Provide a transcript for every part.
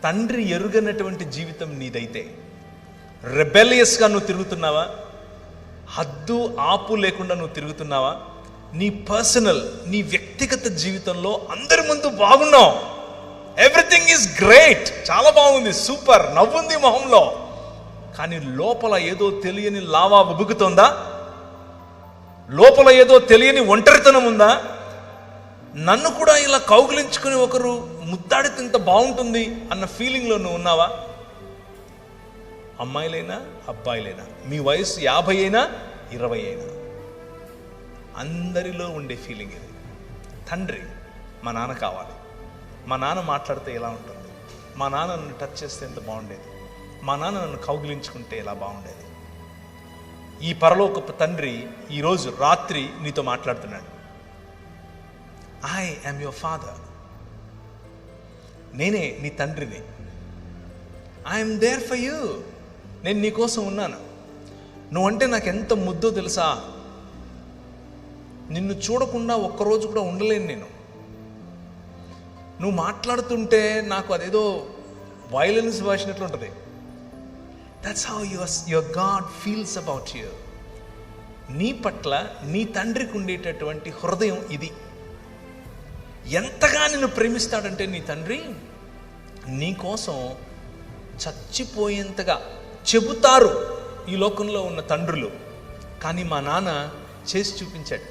తండ్రి ఎరుగనటువంటి జీవితం నీదైతే, రెబెలియస్గా నువ్వు తిరుగుతున్నావా? హద్దు ఆపు లేకుండా నువ్వు తిరుగుతున్నావా? నీ పర్సనల్, నీ వ్యక్తిగత జీవితంలో అందరి ముందు బాగున్నావు, ఎవ్రీథింగ్ ఈజ్ గ్రేట్, చాలా బాగుంది, సూపర్, నవ్వుంది మొహంలో, కానీ లోపల ఏదో తెలియని లావా ఉబుకుతోందా? లోపల ఏదో తెలియని ఒంటరితనం ఉందా? నన్ను కూడా ఇలా కౌగిలించుకుని ఒకరు ముద్దాడితే ఇంత బాగుంటుంది అన్న ఫీలింగ్లో నువ్వు ఉన్నావా? అమ్మాయిలైనా అబ్బాయిలైనా, మీ వయసు 50 అయినా 20 అయినా, అందరిలో ఉండే ఫీలింగ్ ఇది. తండ్రి, మా నాన్న కావాలి, మా నాన్న మాట్లాడితే ఎలా ఉంటుంది, మా నాన్న నన్ను టచ్ చేస్తే ఎంత బాగుండేది, మా నాన్న నన్ను కౌగిలించుకుంటే ఎలా బాగుండేది. ఈ పరలోకపు తండ్రి ఈరోజు రాత్రి నీతో మాట్లాడుతున్నాడు. ఐ యామ్ యువర్ ఫాదర్, నేనే నీ తండ్రిని. ఐఎమ్ దేర్ ఫర్ యూ, నేను నీకోసం ఉన్నాను. నువ్వంటే నాకు ఎంత ముద్దో తెలుసా? నిన్ను చూడకుండా ఒక్కరోజు కూడా ఉండలేను నేను. నువ్వు మాట్లాడుతుంటే నాకు అదేదో వైలెన్స్ భాషినట్లు ఉంటుంది. That's how your God feels about you. నీ పట్ల నీ తండ్రికి ఉండేటటువంటి హృదయం ఇది. ఎంతగా నిన్ను ప్రేమిస్తాడంటే నీ తండ్రి, నీకోసం చచ్చిపోయేంతగా చెబుతారు ఈ లోకంలో ఉన్న తండ్రులు, కానీ మా నాన్న చేసి చూపించాడు.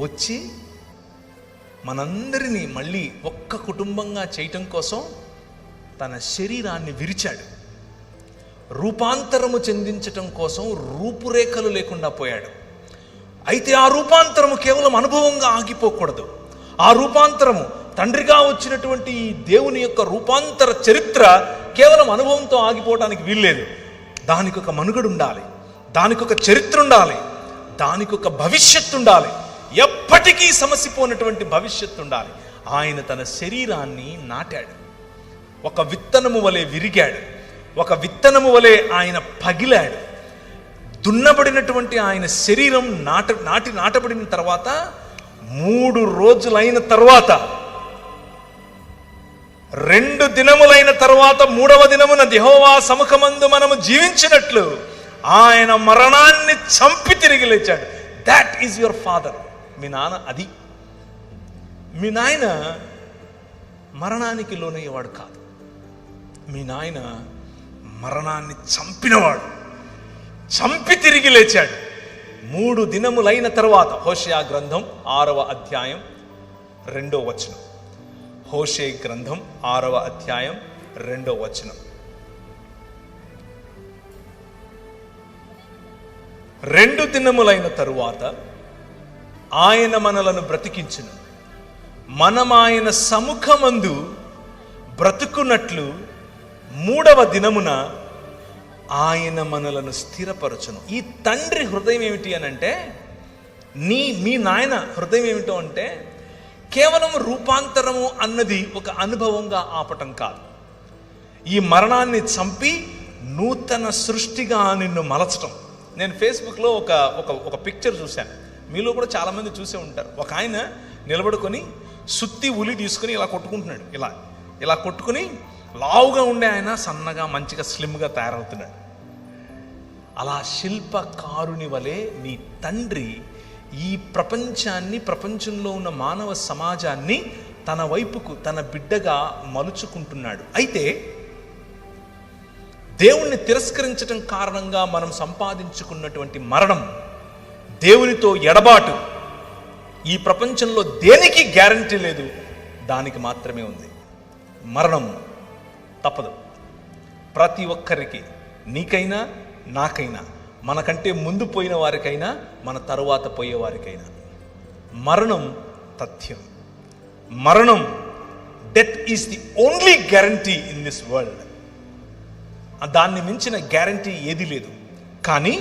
వచ్చి మనందరినీ మళ్ళీ ఒక్క కుటుంబంగా చేయటం కోసం తన శరీరాన్ని విరిచాడు. రూపాంతరము చెందించటం కోసం రూపురేఖలు లేకుండా పోయాడు. అయితే ఆ రూపాంతరము కేవలం అనుభవంగా ఆగిపోకూడదు. ఆ రూపాంతరము, తండ్రిగా వచ్చినటువంటి ఈ దేవుని యొక్క రూపాంతర చరిత్ర కేవలం అనుభవంతో ఆగిపోవడానికి వీల్లేదు. దానికి ఒక మనుగడ ఉండాలి, దానికి ఒక చరిత్ర ఉండాలి, దానికి ఒక భవిష్యత్తు ఉండాలి, ఎప్పటికీ సమసిపోయినటువంటి భవిష్యత్తు ఉండాలి. ఆయన తన శరీరాన్ని నాటాడు, ఒక విత్తనము వలె విరిగాడు, ఒక విత్తనము వలె ఆయన పగిలాడు. దున్నబడినటువంటి ఆయన శరీరం నాటబడిన తర్వాత 3 రోజులైన తర్వాత, 2 దినములైన తర్వాత 3వ దినమున యెహోవా సముఖమందు మనము జీవించినట్లు ఆయన మరణాన్ని చంపి తిరిగి లేచాడు. That is your father. మీ నాన్న అది. మీ నాయన మరణానికి లోనయ్యేవాడు కాదు. మీ నాయన మరణాన్ని చంపినవాడు, చంపి తిరిగి లేచాడు. 3 దినములైన తర్వాత, హోషేయ గ్రంథం 6వ అధ్యాయం 2వ వచనం. హోషేయ గ్రంథం 6వ అధ్యాయం 2వ వచనం. 2 దినములైన తరువాత ఆయన మనలను బ్రతికించును, మనం ఆయన సముఖమందు బ్రతుకున్నట్లు 3వ దినమున ఆయన మనలను స్థిరపరచును. ఈ తండ్రి హృదయం ఏమిటి అని అంటే, మీ నాయన హృదయం ఏమిటో అంటే, కేవలం రూపాంతరము అన్నది ఒక అనుభవంగా ఆపటం కాదు. ఈ మరణాన్ని చంపి నూతన సృష్టిగా నిన్ను మలచటం. నేను ఫేస్బుక్లో ఒక పిక్చర్ చూశాను, మీలో కూడా చాలామంది చూసే ఉంటారు. ఒక ఆయన నిలబడుకొని సుత్తి ఉలి తీసుకుని ఇలా కొట్టుకుంటున్నాడు. ఇలా కొట్టుకుని లావుగా ఉండే ఆయన సన్నగా మంచిగా స్లిమ్గా తయారవుతున్నాడు. అలా శిల్పకారుని వలె నీ తండ్రి ఈ ప్రపంచాన్ని, ప్రపంచంలో ఉన్న మానవ సమాజాన్ని తన వైపుకు, తన బిడ్డగా మలుచుకుంటున్నాడు. అయితే దేవుణ్ణి తిరస్కరించటం కారణంగా మనం సంపాదించుకున్నటువంటి మరణం, దేవునితో ఎడబాటు, ఈ ప్రపంచంలో దేనికి గ్యారంటీ లేదు, దానికి మాత్రమే ఉంది. మరణం తప్పదు ప్రతి ఒక్కరికి, నీకైనా నాకైనా, మనకంటే ముందు పోయిన వారికైనా మన తరువాత పోయే వారికైనా. మరణం తథ్యం. మరణం, death is the only guarantee in this world. దాన్ని మించిన గ్యారంటీ ఏది లేదు. కానీ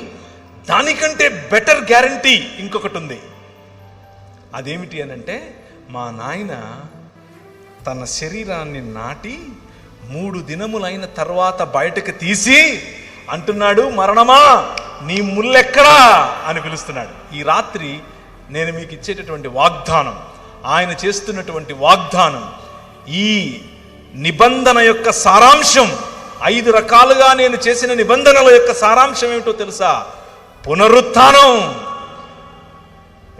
దానికంటే బెటర్ గ్యారంటీ ఇంకొకటి ఉంది. అదేమిటి అనంటే, మా నాయన తన శరీరాన్ని నాటి 3 దినములైన తర్వాత బయటకు తీసి అంటున్నాడు, మరణమా నీ ముల్లెక్కడా అని పిలుస్తున్నాడు. ఈ రాత్రి నేను మీకు ఇచ్చేటటువంటి వాగ్దానం, ఆయన చేస్తున్నటువంటి వాగ్దానం, ఈ నిబంధన యొక్క సారాంశం, 5 రకాలుగా నేను చేసిన నిబంధనల యొక్క సారాంశం ఏమిటో తెలుసా? పునరుత్థానం,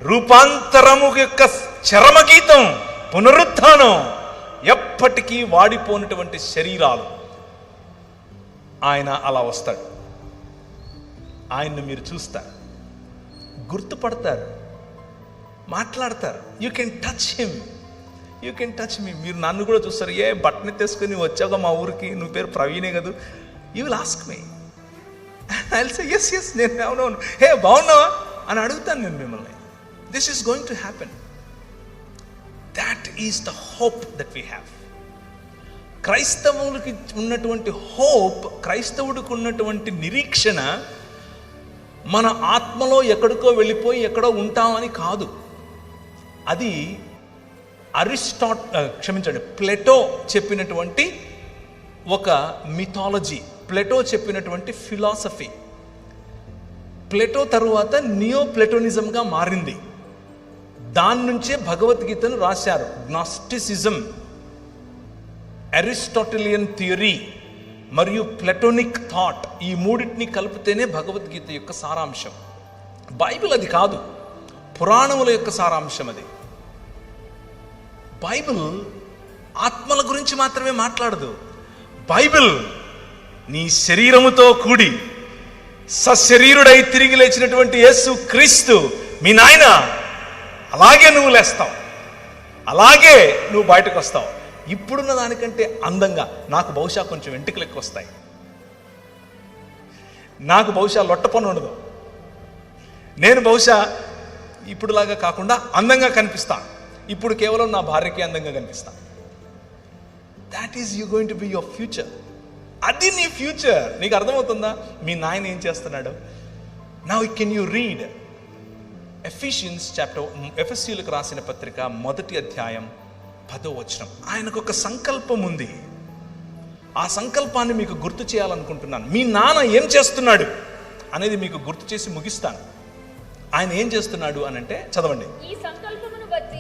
రూపాంతరము యొక్క చరమగీతం పునరుత్థానం. ఎప్పటికీ వాడిపోయినటువంటి శరీరాలు. ఆయన అలా వస్తాడు. ఆయన్ని మీరు చూస్తారు, గుర్తుపడతారు, మాట్లాడతారు. You can touch him, you can touch me. మీరు నన్ను కూడా చూస్తారు. ఏ బట్టని తీసుకుని వచ్చాక మా ఊరికి, నువ్వు పేరు ప్రవీణే కదా, you will ask me. I will say yes yes, నేను అవునవును, హే బాగున్నావా అని అడుగుతాను నేను మిమ్మల్ని. This is going to happen. That is the hope that we have. క్రైస్తవులకి ఉన్నటువంటి హోప్, క్రైస్తవుడికి ఉన్నటువంటి నిరీక్షణ మన ఆత్మలో ఎక్కడికో వెళ్ళిపోయి ఎక్కడో ఉంటామని కాదు. అది ప్లేటో చెప్పినటువంటి ఒక మిథాలజీ, ప్లేటో చెప్పినటువంటి ఫిలాసఫీ. ప్లేటో తరువాత నియో ప్లేటోనిజంగా మారింది. దాని నుంచే భగవద్గీతను రాశారు. గ్నాస్టిసిజం, అరిస్టాటిలియన్ థియరీ మరియు ప్లెటోనిక్ థాట్, ఈ మూడింటిని కలిపితేనే భగవద్గీత యొక్క సారాంశం. బైబిల్ అది కాదు, పురాణముల యొక్క సారాంశం అది. బైబిల్ ఆత్మల గురించి మాత్రమే మాట్లాడదు. బైబిల్ నీ శరీరముతో కూడి సశరీరుడై తిరిగి లేచినటువంటి యేసు క్రీస్తు మీ నాయన, అలాగే నువ్వు లేస్తావు, అలాగే నువ్వు బయటకు వస్తావు. ఇప్పుడున్న దానికంటే అందంగా. నాకు బహుశా కొంచెం వెంట్రుకలు ఎక్కువ వస్తాయి, నాకు బహుశా లొట్ట పని ఉండదు, నేను బహుశా ఇప్పుడులాగా కాకుండా అందంగా కనిపిస్తాను. ఇప్పుడు కేవలం నా భార్యకి అందంగా కనిపిస్తాను. That is you going to be your future. అది నీ ఫ్యూచర్. నీకు అర్థమవుతుందా మీ నాయన ఏం చేస్తున్నాడు? Now can you read Ephesians chapter, ఎఫెసీయులకు రాసిన పత్రిక 1వ అధ్యాయం 10వ వచనం. ఆయనకు ఒక సంకల్పం ఉంది. ఆ సంకల్పాన్ని మీకు గుర్తు చేయాలనుకుంటున్నాను. మీ నాన్న ఏం చేస్తున్నాడు అనేది మీకు గుర్తు చేసి ముగిస్తాను. ఆయన ఏం చేస్తున్నాడు అని అంటే, చదవండి.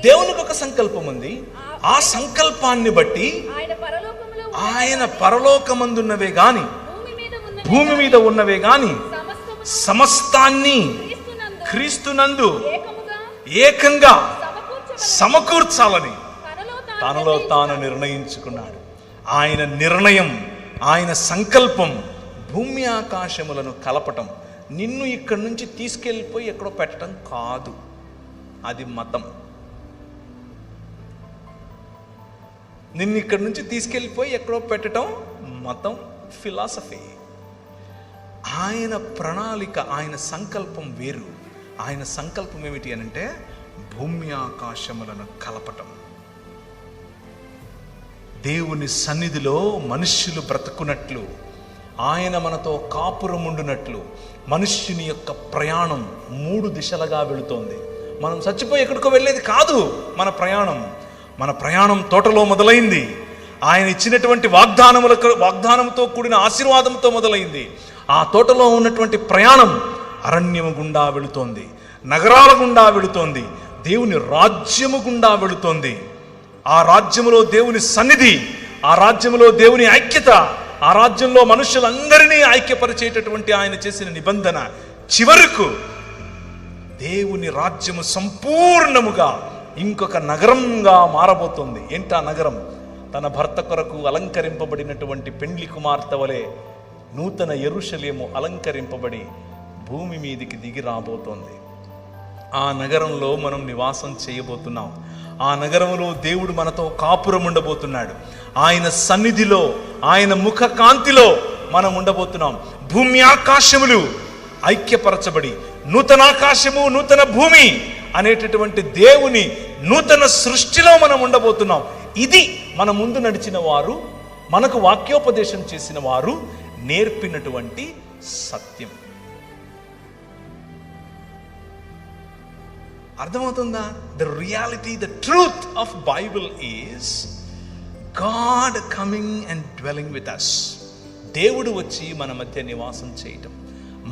దేవునికి ఒక సంకల్పం ఉంది. ఆ సంకల్పాన్ని బట్టి ఆయన పరలోకమందున్నవే గాని భూమి మీద ఉన్నవే గాని సమస్తాన్ని క్రీస్తునందు ఏకంగా సమకూర్చాలని తనలో తాను నిర్ణయించుకున్నాడు. ఆయన నిర్ణయం, ఆయన సంకల్పం భూమి ఆకాశములను కలపటం. నిన్ను ఇక్కడి నుంచి తీసుకెళ్ళిపోయి ఎక్కడో పెట్టడం కాదు. అది మతం. నిన్ను ఇక్కడి నుంచి తీసుకెళ్ళిపోయి ఎక్కడో పెట్టడం మతం, ఫిలాసఫీ. ఆయన ప్రణాళిక, ఆయన సంకల్పం వేరు. ఆయన సంకల్పం ఏమిటి అనంటే భూమి ఆకాశములను కలపటం. దేవుని సన్నిధిలో మనుష్యులు బ్రతుకున్నట్లు, ఆయన మనతో కాపురముండునట్లు మనుష్యుని యొక్క ప్రయాణం 3 దిశలుగా వెళుతోంది. మనం చచ్చిపోయి ఎక్కడికో వెళ్ళేది కాదు మన ప్రయాణం. మన ప్రయాణం తోటలో మొదలైంది. ఆయన ఇచ్చినటువంటి వాగ్దానంతో కూడిన ఆశీర్వాదంతో మొదలైంది. ఆ తోటలో ఉన్నటువంటి ప్రయాణం అరణ్యము గుండా వెళుతోంది, నగరాల గుండా వెళుతోంది, దేవుని రాజ్యము గుండా వెళుతోంది. ఆ రాజ్యములో దేవుని సన్నిధి, ఆ రాజ్యములో దేవుని ఐక్యత, ఆ రాజ్యంలో మనుషులందరినీ ఐక్యపరిచేటటువంటి ఆయన చేసిన నిబంధన చివరకు దేవుని రాజ్యము సంపూర్ణముగా ఇంకొక నగరంగా మారబోతుంది. ఏంటా నగరం? తన భర్త కొరకు అలంకరింపబడినటువంటి పెండ్లి కుమార్తె వలె నూతన యెరూషలేము అలంకరింపబడి భూమి మీదికి దిగి రాబోతోంది. ఆ నగరంలో మనం నివాసం చేయబోతున్నాం. ఆ నగరంలో దేవుడు మనతో కాపురం ఉండబోతున్నాడు. ఆయన సన్నిధిలో, ఆయన ముఖ కాంతిలో మనం ఉండబోతున్నాం. భూమి ఆకాశములు ఐక్యపరచబడి నూతన ఆకాశము నూతన భూమి అనేటటువంటి దేవుని నూతన సృష్టిలో మనం ఉండబోతున్నాం. ఇది మన ముందు నడిచిన వారు, మనకు వాక్యోపదేశం చేసిన వారు నేర్పినటువంటి సత్యం. అర్థమవుతుందా? The reality, the truth of Bible is God coming and dwelling with us. దేవుడు వచ్చి మన మధ్య నివాసం చేయటం.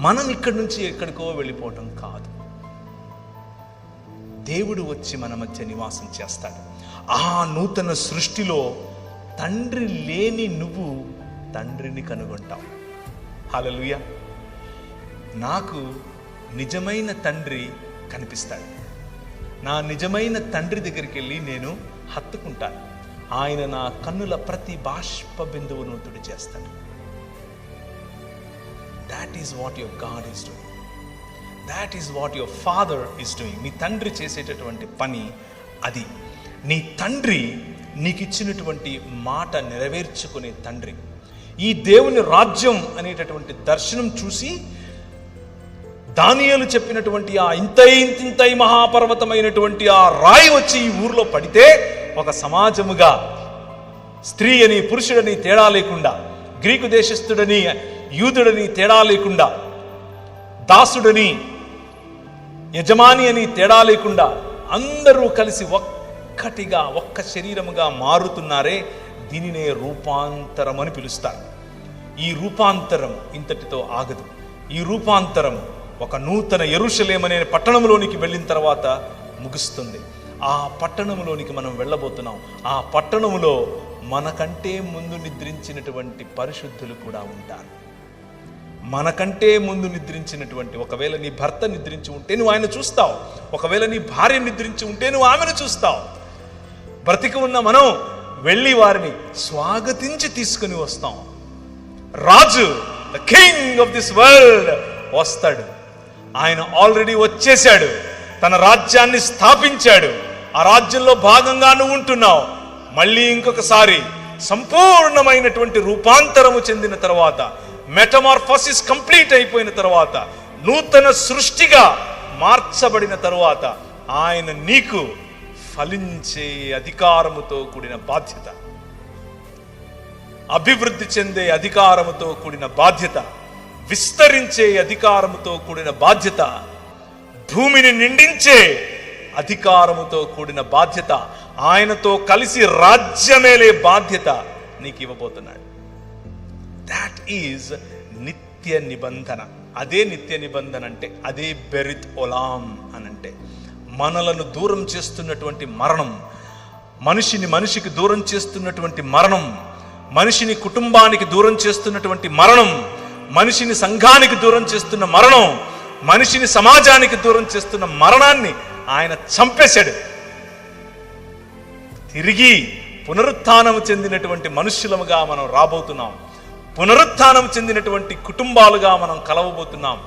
మనం ఇక్కడి నుంచి ఎక్కడికో వెళ్ళిపోవటం కాదు. దేవుడు వచ్చి మన మధ్య నివాసం చేస్తాడు. ఆ నూతన సృష్టిలో తండ్రి లేని నువ్వు తండ్రిని కనుగొంటావు. హల్లెలూయా. నాకు నిజమైన తండ్రి కనిపిస్తాడు. నా నిజమైన తండ్రి దగ్గరికి వెళ్ళి నేను హత్తుకుంటాను. ఆయన నా కన్నుల ప్రతి బాష్ప బిందువును తుడిచేస్తాడు. That is what your God is doing. That is what your father is doing. నీ తండ్రి చేసేటటువంటి పని అది. నీ తండ్రి నీకు ఇచ్చినటువంటి మాట నెరవేర్చుకునే తండ్రి. ఈ దేవుని రాజ్యం అనేటటువంటి దర్శనం చూసి దానియేలు చెప్పినటువంటి ఆ ఇంతై మహాపర్వతమైనటువంటి ఆ రాయి వచ్చి ఈ ఊర్లో పడితే ఒక సమాజముగా స్త్రీ అని పురుషుడని తేడా లేకుండా, గ్రీకు దేశస్థుడని యూదుడని తేడా లేకుండా, దాసుడని యజమాని అని తేడా లేకుండా అందరూ కలిసి ఒక్కటిగా ఒక్క శరీరముగా మారుతున్నారే, దీనినే రూపాంతరం అని పిలుస్తారు. ఈ రూపాంతరం ఇంతటితో ఆగదు. ఈ రూపాంతరం ఒక నూతన యెరూషలేము అనే పట్టణంలోనికి వెళ్ళిన తర్వాత ముగుస్తుంది. ఆ పట్టణంలోనికి మనం వెళ్ళబోతున్నాం. ఆ పట్టణంలో మనకంటే ముందు నిద్రించినటువంటి పరిశుద్ధులు కూడా ఉంటారు. మనకంటే ముందు నిద్రించినటువంటి, ఒకవేళ నీ భర్త నిద్రించి ఉంటే నువ్వు ఆయన చూస్తావు. ఒకవేళ నీ భార్య నిద్రించి ఉంటే నువ్వు ఆమెను చూస్తావు. బ్రతికి ఉన్న మనం వెళ్ళి వారిని స్వాగతించి తీసుకుని వస్తాం. రాజు, the king of this world వస్తాడు. ఆయన ఆల్రెడీ వచ్చేశాడు. తన రాజ్యాన్ని స్థాపించాడు. ఆ రాజ్యంలో భాగంగా నువ్వు ఉంటున్నావు. మళ్ళీ ఇంకొకసారి సంపూర్ణమైనటువంటి రూపాంతరము చెందిన తర్వాత, మెటమార్ఫోసిస్ కంప్లీట్ అయిపోయిన తర్వాత, నూతన సృష్టిగా మార్చబడిన తరువాత ఆయన నీకు ఫలించే అధికారముతో కూడిన బాధ్యత, అభివృద్ధి చెందే అధికారముతో కూడిన బాధ్యత, విస్తరించే అధికారముతో కూడిన బాధ్యత, భూమిని నిండించే అధికారముతో కూడిన బాధ్యత, ఆయనతో కలిసి రాజ్యమేలే బాధ్యత నీకు ఇవ్వబోతున్నాడు. దాట్ ఈజ్ నిత్య నిబంధన. అదే నిత్య నిబంధన అంటే, అదే బెరిత్ ఒలాం అనంటే, మనలను దూరం చేస్తున్నటువంటి మరణం, మనిషికి దూరం చేస్తున్నటువంటి మరణం, మనిషిని కుటుంబానికి దూరం చేస్తున్నటువంటి మరణం, మనిషిని సంఘానికి దూరం చేస్తున్న మరణం, మనిషిని సమాజానికి దూరం చేస్తున్న మరణాన్ని ఆయన చంపేశాడు. తిరిగి పునరుత్థానం చెందినటువంటి మనుష్యులముగా మనం రాబోతున్నాం. పునరుత్థానం చెందినటువంటి కుటుంబాలుగా మనం కలవబోతున్నాం.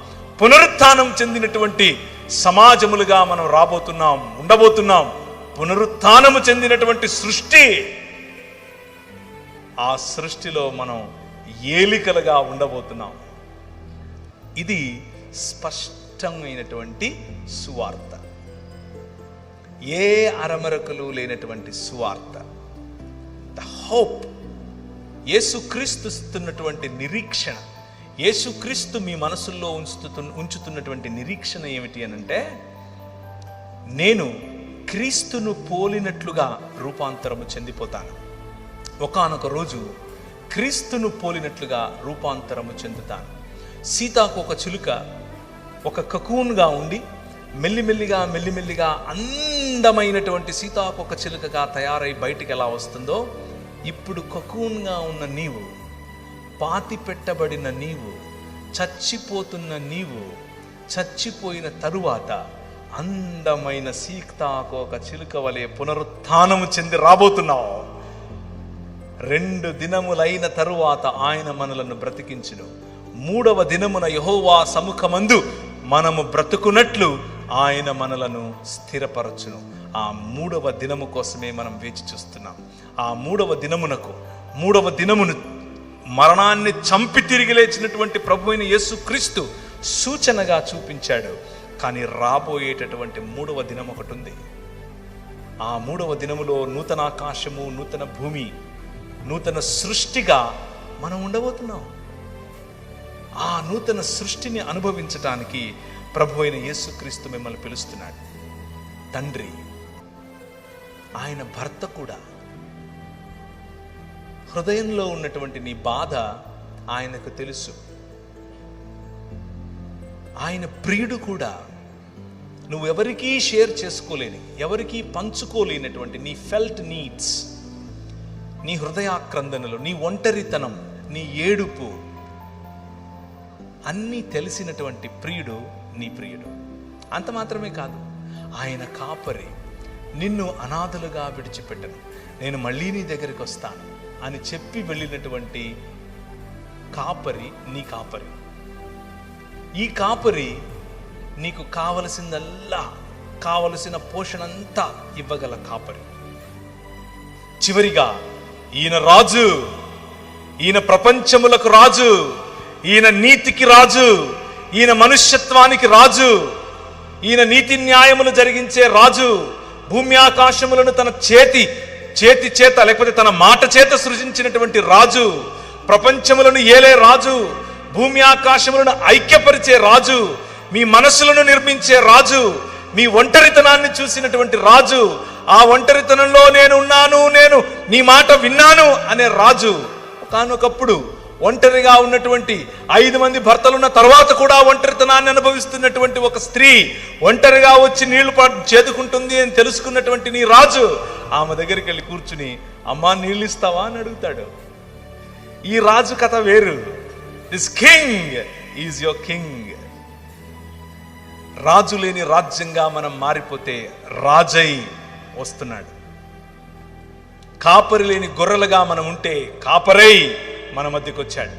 పునరుత్థానం చెందినటువంటి సమాజములుగా మనం రాబోతున్నాం, ఉండబోతున్నాం. పునరుత్థానము చెందినటువంటి సృష్టి, ఆ సృష్టిలో మనం ఏలికలుగా ఉండబోతున్నాం. ఇది స్పష్టమైనటువంటి సువార్త, ఏ అరమరకలు లేనటువంటి సువార్త. ద హోప్, యేసుక్రీస్తు ఇస్తున్నటువంటి నిరీక్షణ, యేసుక్రీస్తు మీ మనసుల్లో ఉంచుతున్నటువంటి నిరీక్షణ ఏమిటి అనంటే, నేను క్రీస్తును పోలినట్లుగా రూపాంతరము చెందిపోతాను. ఒకానొక రోజు క్రీస్తును పోలినట్లుగా రూపాంతరము చెందుతాను. సీతాకోక చిలుక ఒక కకూన్గా ఉండి మెల్లిమెల్లిగా అందమైనటువంటి సీతాకోక చిలుకగా తయారై బయటికి ఎలా వస్తుందో, ఇప్పుడు కకూన్గా ఉన్న నీవు, పాతి పెట్టబడిన నీవు, చచ్చిపోతున్న నీవు, చచ్చిపోయిన తరువాత అందమైన సీతాకోక చిలుక వలె పునరుత్థానము చెంది రాబోతున్నావు. 2 దినములైన తరువాత ఆయన మనలను బ్రతికించును. 3వ దినమున యెహోవా సముఖమందు మనము బ్రతుకున్నట్లు ఆయన మనలను స్థిరపరచును. ఆ 3వ దినము కోసమే మనం వేచి చూస్తున్నాం. ఆ 3వ దినమును మరణాన్ని చంపి తిరిగి లేచినటువంటి ప్రభు అయిన యేసుక్రీస్తు సూచనగా చూపించాడు. కానీ రాబోయేటటువంటి 3వ దినం ఒకటి ఉంది. ఆ 3వ దినములో నూతన ఆకాశము, నూతన భూమి, నూతన సృష్టిగా మనం ఉండబోతున్నాం. ఆ నూతన సృష్టిని అనుభవించటానికి ప్రభు అయిన యేసుక్రీస్తు మిమ్మల్ని పిలుస్తున్నాడు. తండ్రి, ఆయన భర్త కూడా. హృదయంలో ఉన్నటువంటి నీ బాధ ఆయనకు తెలుసు. ఆయన ప్రియుడు కూడా. నువ్వు ఎవరికీ షేర్ చేసుకోలేని, ఎవరికీ పంచుకోలేనటువంటి నీ ఫెల్ట్ నీడ్స్, నీ హృదయాక్రందనలు, నీ ఒంటరితనం, నీ ఏడుపు అన్నీ తెలిసినటువంటి ప్రియుడు నీ ప్రియుడు. అంత మాత్రమే కాదు, ఆయన కాపరి, నిన్ను అనాథలుగా విడిచిపెట్టను, నేను మళ్ళీ నీ దగ్గరికి వస్తాను అని చెప్పి వెళ్ళినటువంటి కాపరి నీ కాపరి. ఈ కాపరి నీకు కావలసిందల్లా, కావలసిన పోషణంతా ఇవ్వగల కాపరి. చివరిగా ఈయన రాజు, ఈయన ప్రపంచములకు రాజు, ఈయన నీతికి రాజు, ఈయన మనుష్యత్వానికి రాజు, ఈయన నీతి న్యాయములు జరిగించే రాజు. భూమి ఆకాశములను తన చేతి చేత లేకపోతే తన మాట చేత సృజించినటువంటి రాజు, ప్రపంచములను ఏలే రాజు, భూమి ఆకాశములను ఐక్యపరిచే రాజు, మీ మనసులను నిర్మించే రాజు, మీ ఒంటరితనాన్ని చూసినటువంటి రాజు, ఆ ఒంటరితనంలో నేను ఉన్నాను, నేను నీ మాట విన్నాను అనే రాజు. ఒకానొకప్పుడు ఒంటరిగా ఉన్నటువంటి 5 మంది భర్తలున్న తర్వాత కూడా ఒంటరితనాన్ని అనుభవిస్తున్నటువంటి ఒక స్త్రీ ఒంటరిగా వచ్చి నీళ్లు చేదుకుంటుంది అని తెలుసుకున్నటువంటి నీ రాజు ఆమె దగ్గరికి వెళ్ళి కూర్చుని, అమ్మా నీళ్ళు ఇస్తావా అని అడుగుతాడు. ఈ రాజు కథ వేరు. This king is your king. రాజు లేని రాజ్యంగా మనం మారిపోతే రాజై వస్తున్నాడు. కాపరి లేని గొర్రెలుగా మనం ఉంటే కాపరై మన మధ్యకు వచ్చాడు.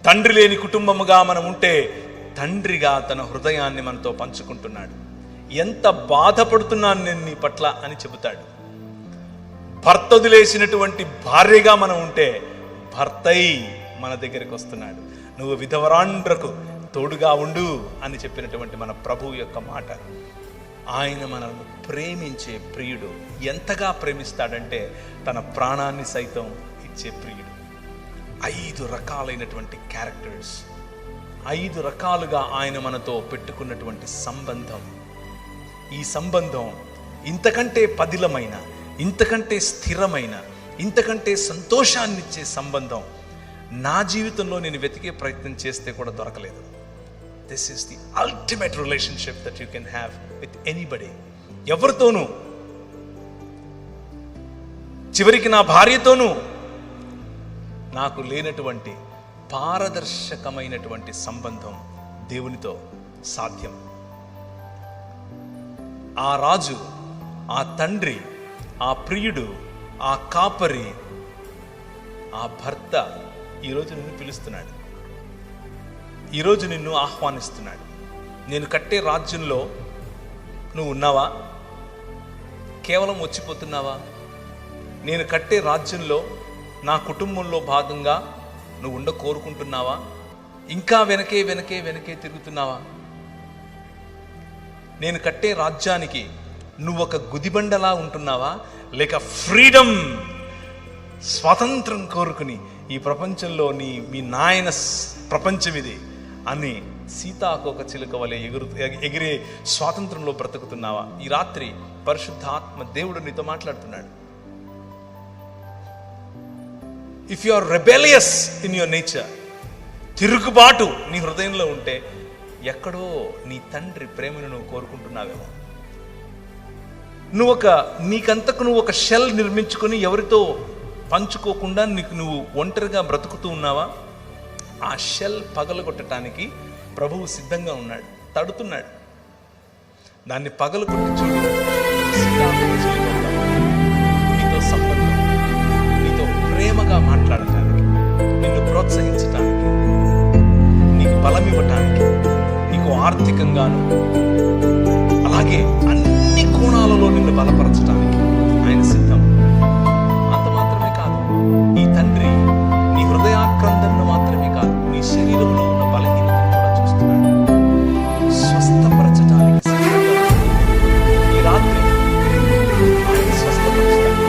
తండ్రి లేని కుటుంబముగా మనం ఉంటే తండ్రిగా తన హృదయాన్ని మనతో పంచుకుంటున్నాడు. ఎంత బాధపడుతున్నాను నేను నీ పట్ల అని చెబుతాడు. భర్త వదిలేసినటువంటి భార్యగా మనం ఉంటే భర్తై మన దగ్గరికి వస్తున్నాడు. నువ్వు విధవరాండ్రకు తోడుగా ఉండు అని చెప్పినటువంటి మన ప్రభువు యొక్క మాట. ఆయన మనల్ని ప్రేమించే ప్రియుడు. ఎంతగా ప్రేమిస్తాడంటే తన ప్రాణాన్ని సైతం ఇచ్చే ప్రియుడు. 5 రకాలైనటువంటి క్యారెక్టర్స్, 5 రకాలుగా ఆయన మనతో పెట్టుకున్నటువంటి సంబంధం. ఈ సంబంధం ఇంతకంటే పదిలమైన, ఇంతకంటే స్థిరమైన, ఇంతకంటే సంతోషాన్నిచ్చే సంబంధం నా జీవితంలో నేను వెతికే ప్రయత్నం చేస్తే కూడా దొరకలేదు. This is the ultimate relationship that you can have with anybody. ఎవరితోనూ, చివరికి నా భార్యతోనూ నాకు లేనటువంటి పారదర్శకమైనటువంటి సంబంధం దేవునితో సాధ్యం. ఆ రాజు, ఆ తండ్రి, ఆ ప్రియుడు, ఆ కాపరి, ఆ భర్త ఈరోజు నిన్ను పిలుస్తున్నాడు, ఈరోజు నిన్ను ఆహ్వానిస్తున్నాడు. నేను కట్టే రాజ్యంలో నువ్వు ఉన్నావా? కేవలం వచ్చిపోతున్నావా? నేను కట్టే రాజ్యంలో నా కుటుంబంలో భాగంగా నువ్వు ఉండ కోరుకుంటున్నావా? ఇంకా వెనకే తిరుగుతున్నావా? నేను కట్టే రాజ్యానికి నువ్వు ఒక గుదిబండలా ఉంటున్నావా? లేక ఫ్రీడమ్, స్వాతంత్రం కోరుకుని ఈ ప్రపంచంలో మీ నాయన ప్రపంచం ఇది అని సీతాకోక చిలుక వలె ఎగిరే స్వాతంత్రంలో బ్రతుకుతున్నావా? ఈ రాత్రి పరిశుద్ధాత్మ దేవుడు నీతో మాట్లాడుతున్నాడు. If you are rebellious in your nature, తిరుగుబాటు నీ హృదయంలో ఉంటే ఎక్కడో నీ తండ్రి ప్రేమను నువ్వు కోరుకుంటున్నావేమో. నీకంతకు నువ్వు ఒక షెల్ నిర్మించుకొని ఎవరితో పంచుకోకుండా నువ్వు ఒంటరిగా బ్రతుకుతూ ఉన్నావా? ఆ షెల్ పగలగొట్టడానికి ప్రభువు సిద్ధంగా ఉన్నాడు, తడుతున్నాడు. దాన్ని పగలగొట్టి చూడు. నీతో సంబంధం, నీతో ప్రేమగా మాట్లాడటానికి, నిన్ను ప్రోత్సహించటానికి, నీకు బలం ఇవ్వటానికి, నీకు ఆర్థికంగాను అలాగే అన్ని కోణాలలో నిన్ను బలపరచడానికి ఆయన సిద్ధం. అంత మాత్రమే కాదు, ఈ తండ్రి నీ హృదయాక్రందనను మాత్రమే కాదు, నీ శరీరంలో ఉన్న బలహీనతను కూడా చూస్తున్నాడు. స్వస్థపరచడానికి ఈ రాత్రి ఆయన స్వస్థపరుస్తాడు.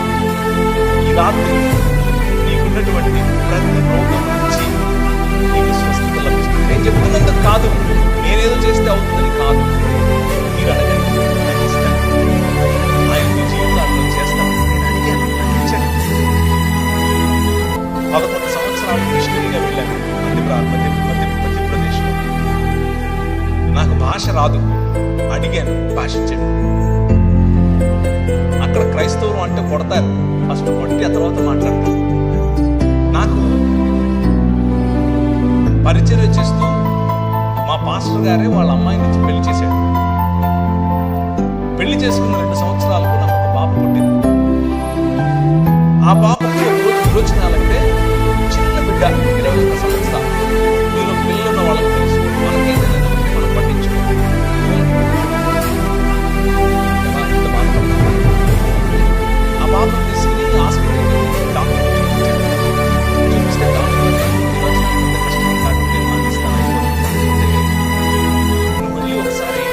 ఈ రాత్రి నీకున్నటువంటి ప్రతి రోగం నుంచి నీకు స్వస్థత లభిస్తుంది. నేను చెప్తున్నంత కాదు, నేనేదో చేస్తే అవుతుందని కాదు. మీరు అడగండి, నేను ఇస్తాను. ఆయన మీ జీవితాల్లో చేస్తాను. నేను అడిగాను, అందించాను. 11 సంవత్సరాలు మిషనరీగా వెళ్ళాను మధ్యప్రదేశ్లో. నాకు భాష కాదు, అడిగాను, భాషించాడు. అక్కడ క్రైస్తవులు అంటే కొడతారు, ఫస్ట్ కొట్టి ఆ తర్వాత మాట్లాడతారు. నాకు పరిచర్య చేస్తూ మా పాస్టర్ గారే వాళ్ళ అమ్మాయి నుంచి పెళ్లి చేశాడు. పెళ్లి చేసుకున్న 2 సంవత్సరాలకు నాకు ఒక బాబు పుట్టింది. ఆ బాబుకు ఒకరోజు విరోచనాలంటే చిన్న బిడ్డ 21 సంవత్సరాలు. మీలో పిల్లలు ఉన్న వాళ్ళకి తెలుసు, మనకి ఏదైనా మనం పట్టించుకోవాలి. ఆ బాబుని తీసుకుని హాస్పిటల్కి డాక్టర్ చూపిస్తే డాక్టర్ మళ్ళీ ఒకసారి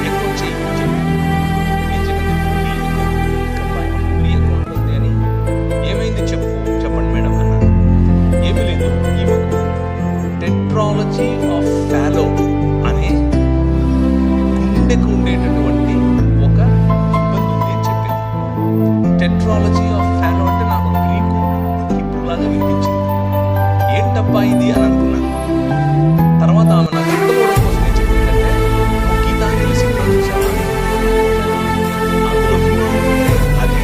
ఎక్కువ చేయి అని. ఏమైంది చెప్పండి మేడం అన్నాను. ఏమీ లేదు, ఈమెకు టెట్రాలజీ ఆఫ్ ఫాలో అనే గుండెకు ఉండేటటువంటి ఒక ఇబ్బంది ఉంది అని చెప్పింది. టెట్రాలజీ ఆఫ్ ఫాలో అంటే నాకు గ్రీకు ఇప్పుడులాగా వినిపించింది. ఏంటబ్బా ఇది అని అనుకున్నాను. తర్వాత ఆమె నాకు అర్థమవడం కోసం ఏం చెప్పిందంటే, గీతాంజలి సినిమా చూసావా, అందులో హీరో అది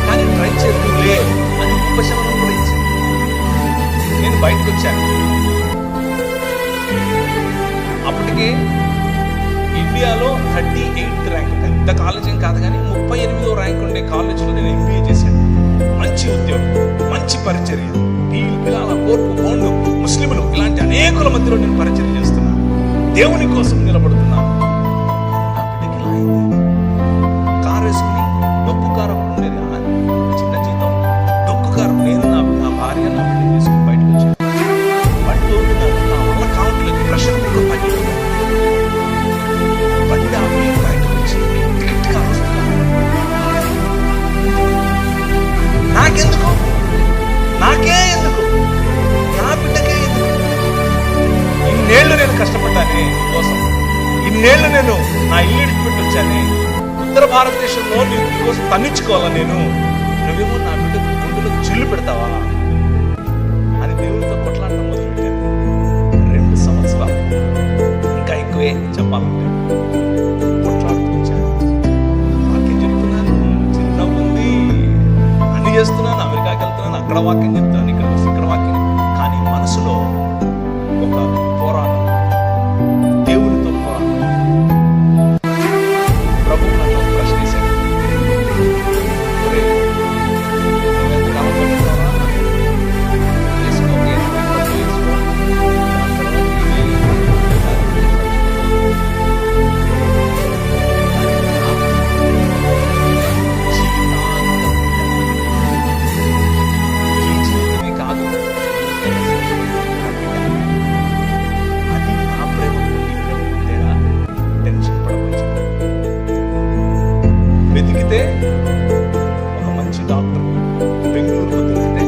కానీ ట్రై చేద్దులే అని ఉపశమనం కూడా ఇచ్చింది. నేను బయటకు వచ్చాను. అప్పటికే ఇండియాలో 38th ర్యాంక్, పెద్ద కాలేజ్ ఏం కాదు కానీ 38వ ర్యాంక్ ఉండే కాలేజీలో నేను ఎంబీఏ చేశాను. మంచి ఉద్యోగం, మంచి పరిచర్య, పిల్లల కోర్పు బోండు ముస్లింలు ఇలాంటి అనేకుల మధ్యలో నేను పరిచర్య చేస్తున్నాను, దేవుని కోసం నిలబడుతున్నాను. నా బిడ్డకి ఇలా అయింది. కారు వేసుకుని డొక్కు కారు ఒకటి ఉండేది, చిన్న జీతం డొక్కు కారు. నేను నా భార్య నా బిడ్డ తీసుకుని బయటకు వచ్చాను. బండి తోలుతున్నాను, నా వల్ల కావట్లేదు, ప్రెషర్ కుక్కర్ పని. బండి ఆపి బయటకు వచ్చి గట్టిగా వస్తున్నాను. నాకెందుకు, నాకే ఎందుకు, నా బిడ్డకే ఎందుకు? ఇన్నేళ్లు నేను కష్టపడ్డానే కోసం, ఇన్నేళ్లు నేను నా ఇల్లు ఇడిచిపెట్టి వచ్చానే. ఉత్తర భారతదేశంలో నీకు కోసం తన్నించుకోవాలా నేను, నువ్వేమో నా బిడ్డకు గుండెలో చిల్లు పెడతావా అని దేవుడితో కొట్లాడటం మొదలుపెట్టాను. 2 సంవత్సరాలు, ఇంకా ఎక్కువే చెప్పాలంటే, కొట్లాడుతూ వచ్చాను. వాక్యం చెప్తున్నాను, చిన్న ఉంది, అన్ని చేస్తున్నాను, అమెరికాకి వెళ్తున్నాను, అక్కడ వాక్యం చెప్తున్నాను, ఇక్కడ వాక్యం. కానీ మనసులో ఒక పోరాటం, దేవునితో పోరాటం. ప్రభు నన్ను ప్రశ్నించాడు, నువ్వెంతకాలం బతుకుతావా? వేసుకో, వేసుకో. ఈ జీవితమే కాదు, అది నా ప్రేమ తేడా. టెన్షన్ పడవచ్చు. వెతికితే ఒక మంచి డాక్టర్ బెంగళూరులో దొరికితే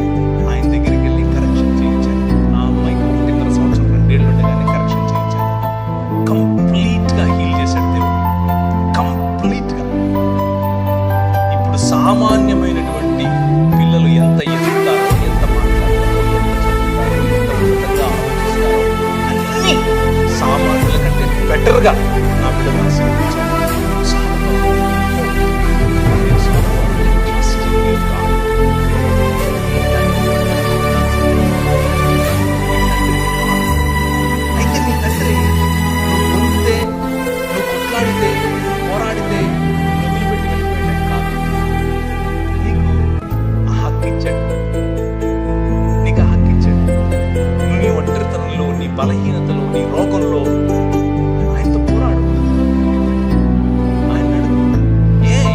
ఆయన దగ్గరికి వెళ్ళి కరెక్షన్ చేయించాను. ఆ అమ్మాయికి 1.5 సంవత్సరం 2 ఏళ్ళు ఉండగానే కరెక్షన్ చేయించాను. కంప్లీట్గా హీల్ చేశాడు దేవుడు, కంప్లీట్గా. ఇప్పుడు సామాన్యమైనటువంటి పిల్లలు ఎంత ఎదుగుతారో, ఎంత మాట్లాడతారో, ఎంత చదువుతారో, ఎంత ఉన్నతంగా ఆలోచిస్తారో, అన్ని సామాన్యుల కంటే బెటర్గా నా బిడ్డను ఆశీర్వదించాను. అయితే నీ తండ్రి నువ్వు పొందితే, నువ్వు కొట్లాడితే, పోరాడితే నువ్వు వదిలిపెట్టి వెళ్ళిపోయాడు కాదు. నీకు ఆ హక్కు ఇచ్చాడు, నీకు ఆ హక్కు ఇచ్చాడు. నువ్వు నీ ఒంటరితనంలో, నీ బలహీనతలో, నీ రోగంలో ఆయనతో పోరాడు. ఆయన అడుగు,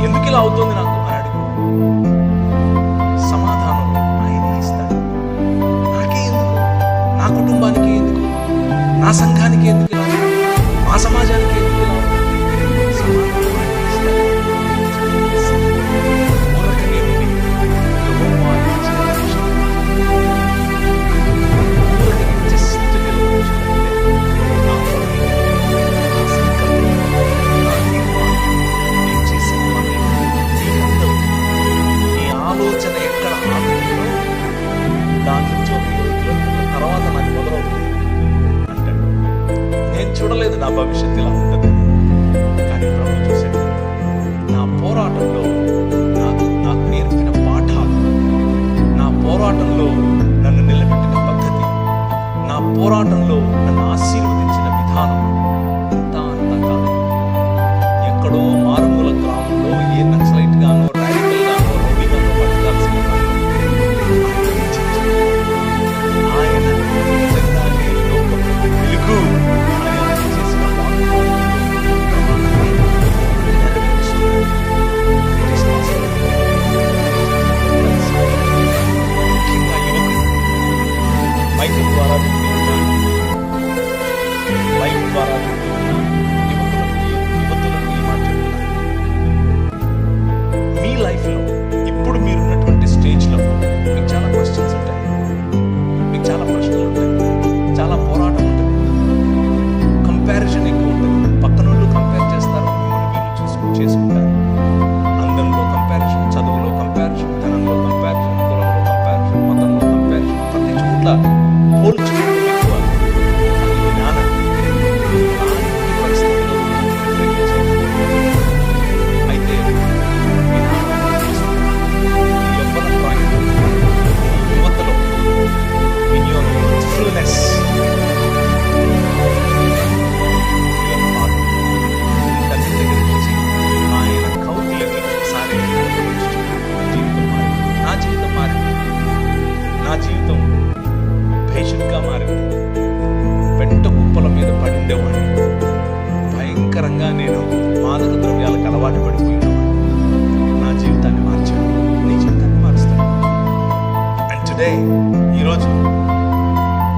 ఎందుకు ఇలా అవుతుంది నాకు అని అడుగు. సమాధానం ఆయనే ఇస్తాడు. నాకే ఎందుకు, నా కుటుంబానికి ఎందుకు, నా సంఘానికి ఎందుకు ఇలా ఉంది, మా సమాజానికి ఎందుకు ఇలా ఉంది? సమాధానం ఆయనే ఇస్తాడు. ఊరకనే ఉండి యెహోవా ఇచ్చే రక్షణ, ఊరకనే జస్ట్ నిలబడుచుకుంటే నా పనులు, నా సంకల్పం, నా తీర్మానం, నేను చేసే పనులు, నీ అందం, నీ ఆలోచన చూడలేదు నా భవిష్యత్తు ఇలా ఉంటుంది. కానీ ప్రభు చూశాడు. నా పోరాటంలో నాకు నేర్పిన పాఠాలు, నా పోరాటంలో నన్ను నిలబెట్టిన పద్ధతి, నా పోరాటంలో నన్ను ఆశీర్వదించిన విధానం అంతా కాదు. ఎక్కడో మారుమూల గ్రామంలో ఏ నక్సలైట్ గానో, రాడికల్ గానో, రౌడీ గానో బతకాల్సిన ఆయన నిజంగానే లోకం వెలుగు ఆయన చేసిన మైక్ ద్వారా లైవ్ ద్వారా యువతులకు ఈ మాట చెప్తున్నాను. మీ లైఫ్లో ఇప్పుడు మీరున్నటువంటి స్టేజ్లో మీకు చాలా క్వశ్చన్స్ ఉంటాయి, మీకు చాలా ప్రశ్నలు ఉంటాయి, చాలా పోరాటం ఉంటుంది, కంపారిజన్ ఎక్కువ ఉంటుంది. పక్కన వాళ్ళు కంపేర్ చేస్తారు, మిమ్మల్ని మీరు చేసుకుంటారు. అందంలో కంపారిజన్, చదువులో కంపారిజన్, ధనంలో కంపారిజన్, కులంలో కంపారిజన్, మతంలో కంపారిజన్, ప్రతి చోట్ల పోల్చుకోవడం ఎక్కువ. అయితే యవ్వన ప్రాయంలో యువతలో in your youthfulness తల్లి దగ్గర నుంచి ఆయన కౌగిలిని ఒకసారి జీవితం మారింది. నా జీవితం మారింది. నా జీవితం భేషుగ్గా మారింది. పెంట కుప్పల మీద పడి ఉండేవాడిని. భయంకరంగా నేను మాదక ద్రవ్యాలకు అలవాటు పడిపోయినవాడిని. నా జీవితాన్ని మార్చాడు. నీ జీవితాన్ని మారుస్తాడు. అండ్ టుడే, ఈరోజు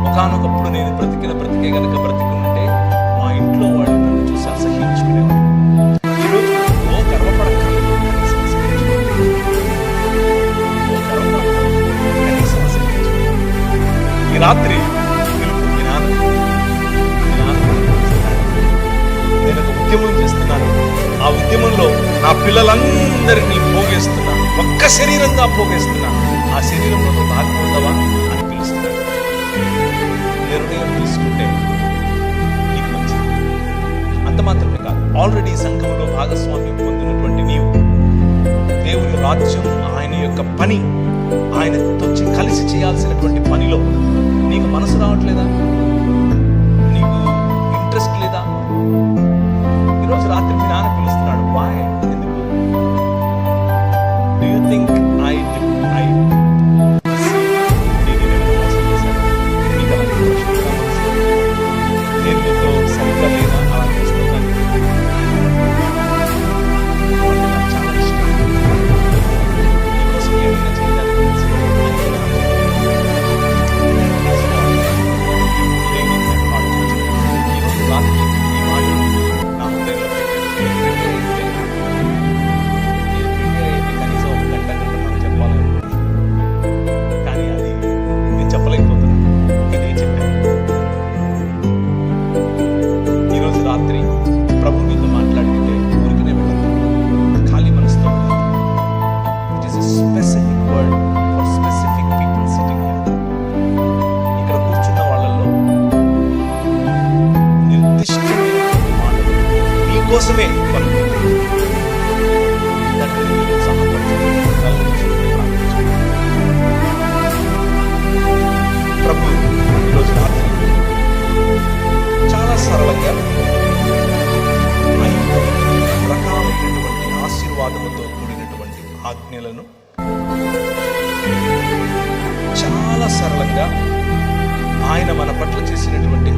ఒకానొకప్పుడు నేను బ్రతికే గనక బ్రతికున్నట్టే మా ఇంట్లో వాళ్ళు నన్ను చూసి అసహించుకునేవాడు. ఈరోజు గర్వపడక్కర్లేదు, కనీసం అసహించుకునేవాడు. ఈ రాత్రి నేను ఒక ఉద్యమం చేస్తున్నాను. ఆ ఉద్యమంలో నా పిల్లలందరినీ పోగేస్తున్నాను, ఒక్క శరీరంగా పోగేస్తున్నాను. ఆ శరీరంలో నువ్వు భాగమవుతావా అని పిలుస్తున్నాడు. నిర్ణయం తీసుకుంటే నీకు మంచిది. అంత మాత్రమే కాదు, ఆల్రెడీ సంఘంలో భాగస్వామ్యం పొందినటువంటి నీవు దేవుని రాజ్యం, ఆయన యొక్క పని, ఆయనతో కలిసి చేయాల్సినటువంటి పనిలో నీకు మనసు రావట్లేదా? నీకు ఇంట్రెస్ట్ లేదా? ఈరోజు రాత్రి మీ నాన్న పిలుస్తున్నాడు. వై? ఎందుకు? డూ యూ థింక్ నేను నీతో సరిగ్గా లేదా అలా చేస్తున్నాను. చాలా ఇష్టం. నీకోసం ఏమైనా చేయడానికి ఈరోజు రాత్రి ఈ మాట నా హృదయంలో కనీసం ఒక గంట నాకు చెప్పాలనుకున్నాను. కానీ అది నేను చెప్పలేకపోతున్నాను. ఇదే చెప్పాను. ఈరోజు రాత్రి ప్రభు నీతో మాట్లాడితే ఊరికనే వెళ్ళదు, ఖాళీ మనసుతో. It is a specific word for specific people sitting here. ఇక్కడ కూర్చున్న వాళ్ళల్లో నిర్దిష్టమైనటువంటి మాటలు నీకోసమే పలుకుతాయి. ప్రభు ఈరోజు రాత్రి చాలా సరళంగా 5 రకాలైనటువంటి ఆశీర్వాదముతో కూడినటువంటి ఆజ్ఞలను చాలా సరళంగా ఆయన మన పట్ల చేసినటువంటి